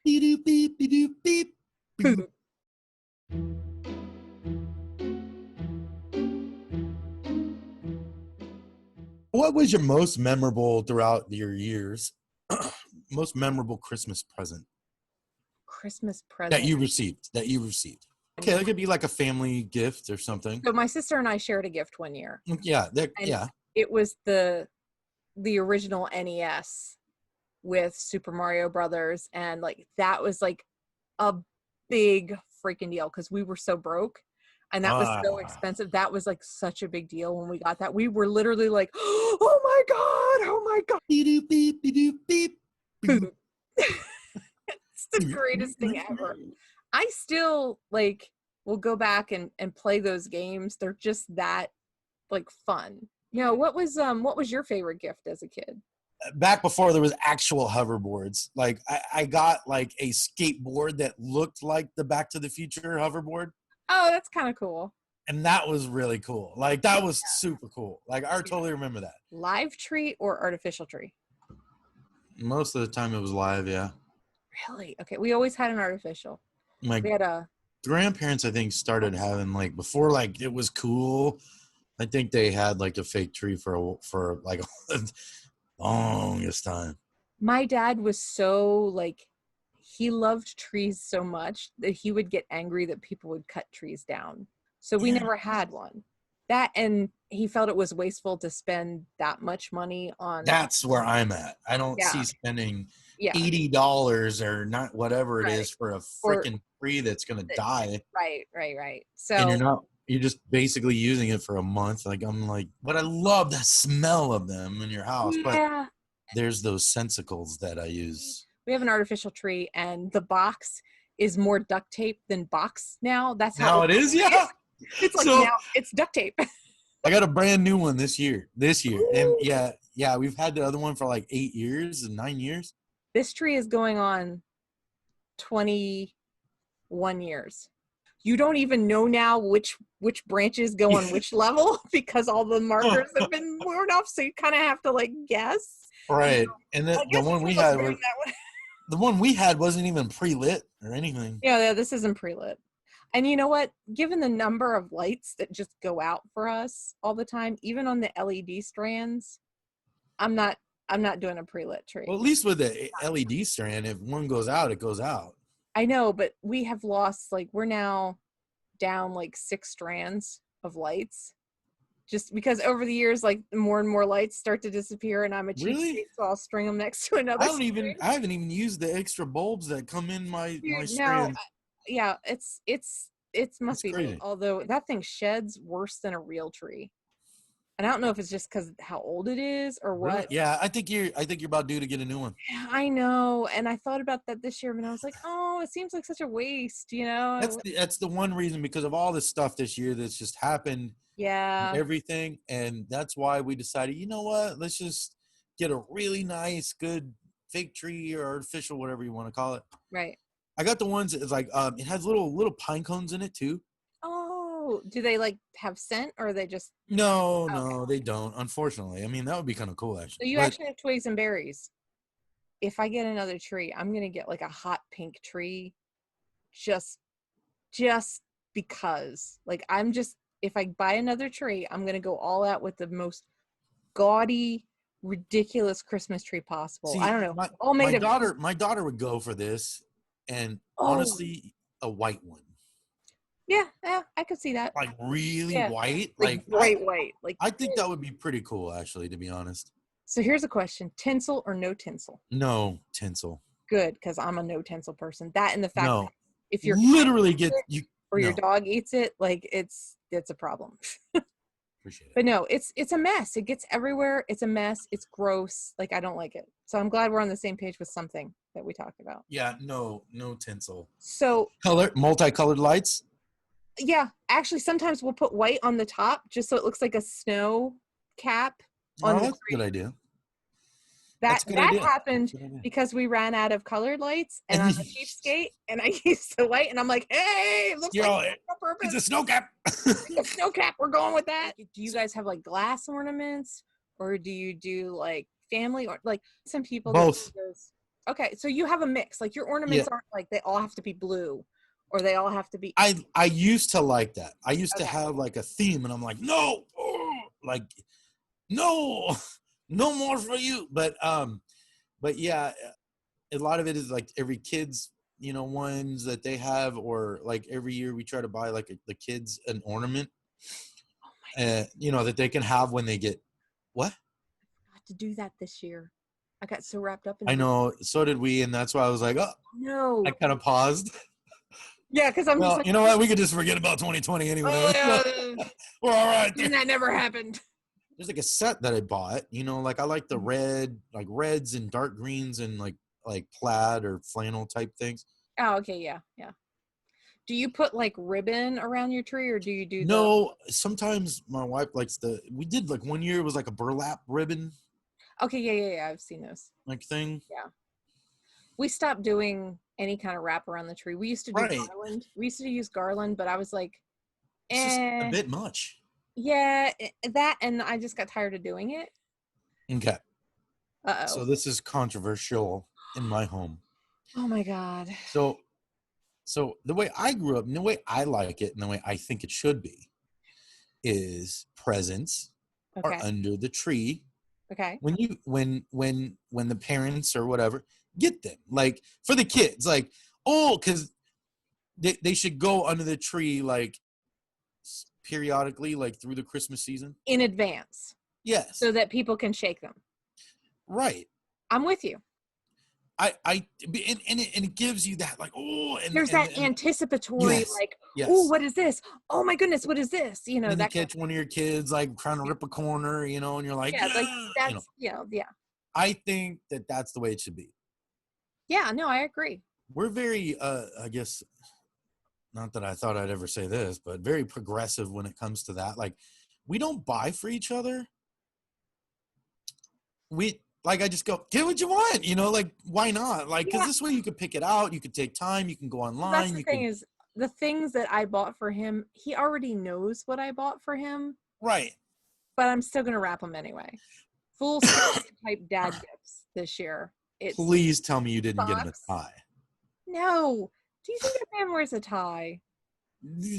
Beep, beep, beep, beep, beep. What was your most memorable throughout your years? Most memorable Christmas present Christmas that present. you received? Okay, that could be like a family gift or something. So my sister and I shared a gift one year, Yeah, and yeah. it was the original NES with Super Mario Brothers, and like that was like a big freaking deal because we were so broke, and that was so expensive. That was like such a big deal when we got that. We were literally like, "Oh my god! Oh my god!" Beep, beep, beep, beep, beep. Food. It's the greatest thing ever. I still like will go back and play those games. They're just that like fun. What was your favorite gift as a kid? Back before there was actual hoverboards, like I got like a skateboard that looked like the Back to the Future hoverboard, Oh, that's kind of cool. and that was really cool. Like that was super cool. Like I totally remember that. Live tree or artificial tree? Most of the time it was live. Yeah, Really? Okay, we always had an artificial. my We had a grandparents I think started having like before like it was cool. I think they had like a fake tree for like longest time. My dad was so like he loved trees so much that he would get angry that people would cut trees down. So we Yeah. never had one. That and he felt it was wasteful to spend that much money on That's where I'm at. I don't yeah, see spending yeah, $80 or not whatever it right. is for a Or freaking tree that's gonna die, right. and So you're just basically using it for a month. Like I'm like, but I love the smell of them in your house. But yeah, there's those sensicles that I use. we have an artificial tree and the box is more duct tape than box now. That's how Now old it is, it is. yeah. It's like So now it's duct tape. I got a brand new one this year. And yeah, we've had the other one for like 8 years and 9 years. This tree is going on 21 years. You don't even know now which branches go on which level because all the markers have been worn off. So you kind of have to like guess. Right. And I the guess one some we of us had bring was that one. the one we had wasn't even pre-lit or anything. Yeah, this isn't pre-lit. And you know what? Given the number of lights that just go out for us all the time, even on the LED strands, I'm not doing a pre-lit Well, tree. at least with the LED strand, if one goes out, it goes out. I know, but we have lost like we're now down like 6 strands of lights just because over the years like more and more lights start to disappear and I'm a Really? cheapskate, so I'll string them next to another string. I haven't even used the extra bulbs that come in my Dude, no, strand. yeah, it's That's must be me. crazy. Although that thing sheds worse than a real tree. And I don't know if it's just because how old it is or Really? what. Yeah, I think you're about due to get a new one. I know, and I thought about that this year, but I was like, oh, it seems like such a waste, you know? That's the one reason because of all this stuff this year that's just happened, Yeah, everything, and that's why we decided, you know what? Let's just get a really nice, good fake tree or artificial, whatever you want to call it. right. I got the ones that it's like it has little pine cones in it too. Oh, do they like have scent or are they just No, okay? no, they don't. Unfortunately, I mean that would be kind of cool So actually. you But actually have twigs and berries. If I get another tree, I'm gonna get like a hot pink tree, just just because. Like I'm just if I buy another tree, I'm gonna go all out with the most gaudy, ridiculous Christmas tree possible. I see, don't know, all made of my daughter would go for this, and oh honestly, a white one, yeah, I could see that. like really Yeah, white, like bright white. Like I think that would be pretty cool actually, to be honest. so, here's a question: tinsel or no tinsel? No tinsel. Good, because I'm a no tinsel person. That and the fact No, that if your cat literally eats get it you. or your No, dog eats it, like it's a problem. appreciate it. But no, it's a mess. It gets everywhere. It's a mess. It's gross. Like I don't like it. So I'm glad we're on the same page with something that we talked about. Yeah, no tinsel. So Multicolored lights. yeah, actually sometimes we'll put white on the top just so it looks like a snow cap on Oh, the that's a good tree. idea. That That's a good that idea. happened Good idea. because we ran out of colored lights and I'm a cheapskate and I used the white and I'm like, hey, it looks You're like all, it's on it's purpose. a snow cap. A snow cap, we're going with that. Do you guys have like glass ornaments or do you do like family or like some people that do Both. those Okay, so you have a mix. Like your ornaments aren't like they all have to be blue or they all have to be. I used to like that. I used to Okay. have like a theme, and I'm like, no, like no, no more for you. But yeah, a lot of it is like every kid's, ones that they have, or like every year we try to buy like the kids an ornament, Oh my God. that they can have when they get what? I got to do that this year. I got so wrapped up in I everything. know, so did we, and that's why I was like, oh, No. I kind of paused. Yeah, because I'm just Well, like, you know what? We could just forget about 2020 anyway. oh, yeah. We're all right there. And that never happened. There's like a set that I bought, like I like the red, like reds and dark greens and like plaid or flannel type things. Oh, okay, yeah, yeah. Do you put like ribbon around your tree, or do you do the? No, sometimes my wife likes we did like one year it was like a burlap ribbon Okay, yeah. I've seen those. like thing. Yeah. We stopped doing any kind of wrap around the tree. We used to do Right. garland. We used to use garland, but I was like, It's just a bit much. yeah, that, and I just got tired of doing it. Okay. Uh-oh. So this is controversial in my home. Oh my God. So the way I grew up and the way I like it and the way I think it should be is presents are Okay. under the tree. Okay. When the parents or whatever get them, like for the kids, like, because they should go under the tree like periodically, like through the Christmas season In advance. Yes. So that people can shake them. Right. I'm with you. And it gives you that like, there's that anticipatory yes, like, yes. Oh, what is this? Oh my goodness, what is this? And that you catch one of your kids like trying to rip a corner, and you're like, yeah, like that's yeah. I think that's the way it should be. Yeah, no, I agree. We're very I guess, not that I thought I'd ever say this, but very progressive when it comes to that. Like, we don't buy for each other. I just go, get what you want, like, why not? Like, because this way you could pick it out, you could take time, you can go online. That's the thing is, the things that I bought for him, he already knows what I bought for him. Right. But I'm still going to wrap him anyway. Full type dad gifts this year. Please tell me you didn't get him a tie. No. Do you think a man wears a tie?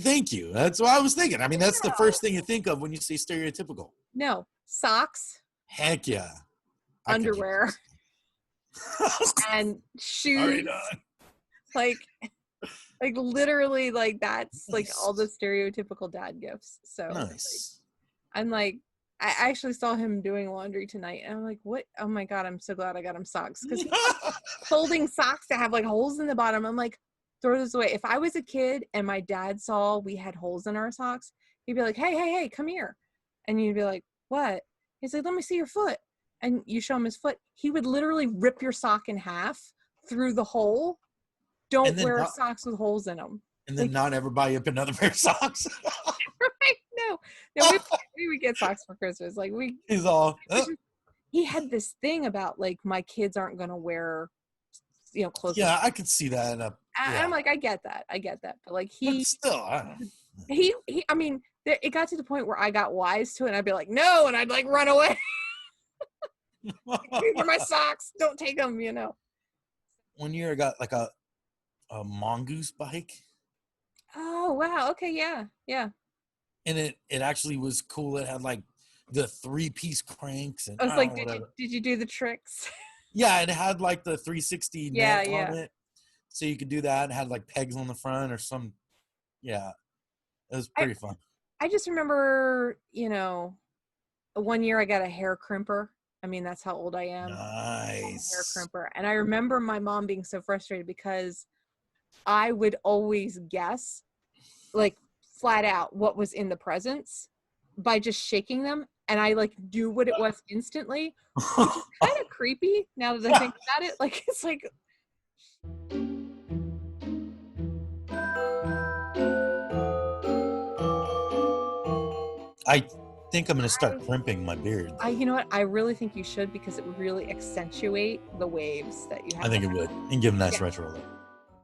Thank you. That's what I was thinking. I mean, that's the first thing you think of when you say stereotypical. No. Socks. Heck yeah. Underwear. And shoes. Like literally, like that's nice. Like all the stereotypical dad gifts. So nice. I'm like, I actually saw him doing laundry tonight, and I'm like, what? Oh my God, I'm so glad I got him socks, because he's folding socks that have like holes in the bottom. I'm like, throw this away. If I was a kid and my dad saw we had holes in our socks, he'd be like, hey, come here. And you'd be like, what? He's like, let me see your foot. And you show him his foot. He would literally rip your sock in half through the hole. Don't wear socks with holes in them. And then not ever buy up another pair of socks. Right? No, we would get socks for Christmas. Like he's all. He had this thing about like, my kids aren't gonna wear, clothes. Yeah, I could see that. I'm like, I get that, but like but still, I don't know. He. I mean, it got to the point where I got wise to it, and I'd be like, no, and I'd like run away. These are my socks. Don't take them. One year I got like a mongoose bike. Oh wow! Okay, yeah. And it actually was cool. It had like the 3-piece cranks, and I was like, did you do the tricks? Yeah, it had like the 360 net on it, so you could do that. It had like pegs on the front or some. Yeah, it was pretty fun. I just remember, one year I got a hair crimper. I mean, that's how old I am. Nice. Hair crimper. And I remember my mom being so frustrated because I would always guess, like, flat out what was in the presents by just shaking them. And I, like, knew what it was instantly, which is kind of creepy now that I think about it. Like, it's like... I think I'm going to start crimping my beard. You know what? I really think you should, because it would really accentuate the waves that you have. I think it would, and give a nice retro look.